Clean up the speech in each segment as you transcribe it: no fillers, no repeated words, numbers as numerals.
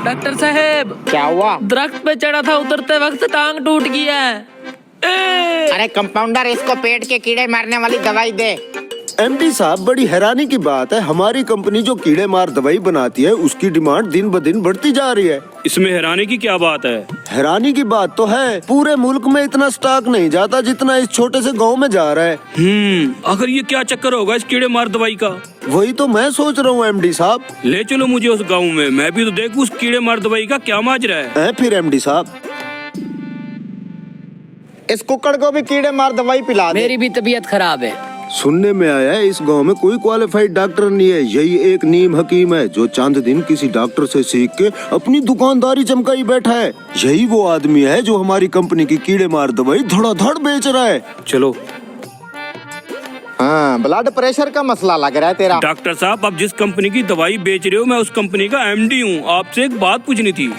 Doctor साहब, क्या हुआ? दरख्त पे चढ़ा था, उतरते वक्त टांग टूट गया है। अरे कंपाउंडर, इसको पेट के कीड़े मारने वाली दवाई दे। एमडी साहब, बड़ी हैरानी की बात है, हमारी कंपनी जो कीड़े मार दवाई बनाती है उसकी डिमांड दिन ब दिन बढ़ती जा रही है। इसमें हैरानी की क्या बात है? हैरानी की बात तो है, पूरे मुल्क में इतना स्टॉक नहीं जाता जितना इस छोटे से गांव में जा रहा है। आखिर ये क्या चक्कर होगा इस कीड़े मार दवाई का? वही तो मैं सोच रहा हूँ एमडी साहब। ले चलो मुझे उस गाँव में, मैं भी तो देखूं उस कीड़े मार दवाई का क्या माजरा है। फिर एमडी साहब, इस कुक्कड़ को भी कीड़े मार दवाई पिला दे। मेरी भी तबीयत खराब है। सुनने में आया है इस गांव में कोई क्वालिफाइड डॉक्टर नहीं है, यही एक नीम हकीम है जो चंद दिन किसी डॉक्टर से सीख के अपनी दुकानदारी चमकाई बैठा है। यही वो आदमी है जो हमारी कंपनी की कीड़े मार दवाई धड़ाधड़ बेच रहा है। चलो। हाँ, ब्लड प्रेशर का मसला लग रहा है तेरा। डॉक्टर साहब, आप जिस कंपनी की दवाई बेच रहे हो मैं उस कंपनी का एमडी हूँ। आपसे एक बात पूछनी थी।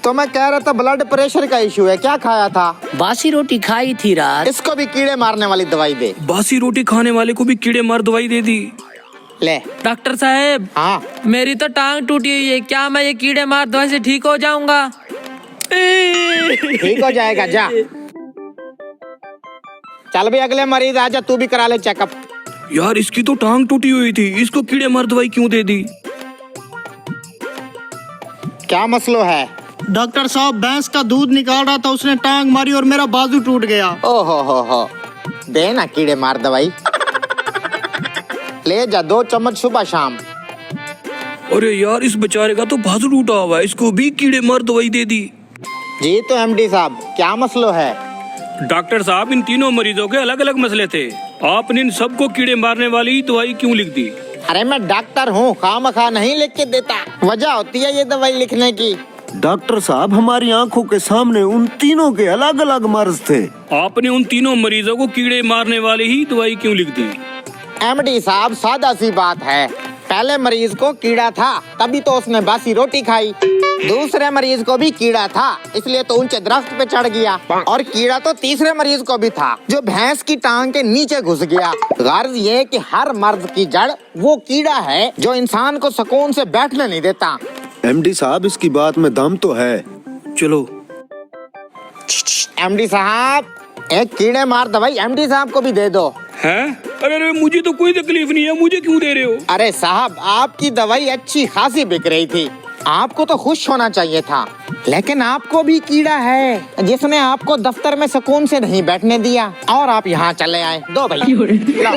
तो मैं कह रहा था ब्लड प्रेशर का इशू है। क्या खाया था? बासी रोटी खाई थी रात। इसको भी कीड़े मारने वाली दवाई दे। बासी रोटी खाने वाले को भी कीड़े मार दवाई दे दी। ले। डॉक्टर साहब, हाँ, मेरी तो टांग टूटी हुई है, क्या मैं ये कीड़े मार दवाई से ठीक हो जाऊंगा? ठीक हो जाएगा, जा। चल भी अगले मरीज आजा, तू भी करा ले चेकअप। यार, इसकी तो टांग टूटी हुई थी, इसको कीड़े मार दवाई क्यों दे दी? क्या मसलो है? डॉक्टर साहब, भैंस का दूध निकाल रहा था, उसने टांग मारी और मेरा बाजू टूट गया। ओहो हो, दे ना कीड़े मार दवाई। ले जा, 2 चम्मच सुबह शाम। अरे यार, इस बेचारे का तो बाजू टूटा हुआ है, इसको भी कीड़े मार दवाई दे दी। जी तो एमडी साहब, क्या मसलो है? डॉक्टर साहब, इन तीनों मरीजों के अलग अलग मसले थे, आपने इन सबको कीड़े मारने वाली दवाई क्यों लिख दी? अरे मैं डॉक्टर हूँ, खामखा नहीं लिख के देता, वजह होती है ये दवाई लिखने की। डॉक्टर साहब, हमारी आंखों के सामने उन तीनों के अलग अलग मर्ज थे। आपने उन तीनों मरीजों को कीड़े मारने वाली ही दवाई क्यों लिख दी? एमडी साहब, सादा सी बात है, पहले मरीज को कीड़ा था तभी तो उसने बासी रोटी खाई। दूसरे मरीज को भी कीड़ा था, इसलिए तो ऊंचे दरख्त पे चढ़ गया। और कीड़ा तो तीसरे मरीज को भी था जो भैंस की टांग के नीचे घुस गया। गर्ज ये कि हर मर्ज की जड़ वो कीड़ा है जो इंसान को सुकून से बैठने नहीं देता। एमडी साहब, इसकी बात में दम तो है। चलो। एमडी साहब, एक कीड़े मार दवाई एमडी साहब को भी दे दो। हैं? अरे मुझे तो कोई तकलीफ नहीं है, मुझे क्यों दे रहे हो? अरे साहब, आपकी दवाई अच्छी खासी बिक रही थी, आपको तो खुश होना चाहिए था, लेकिन आपको भी कीड़ा है जिसने आपको दफ्तर में सुकून से नहीं बैठने दिया और आप यहाँ चले आए। दो भाई, लो।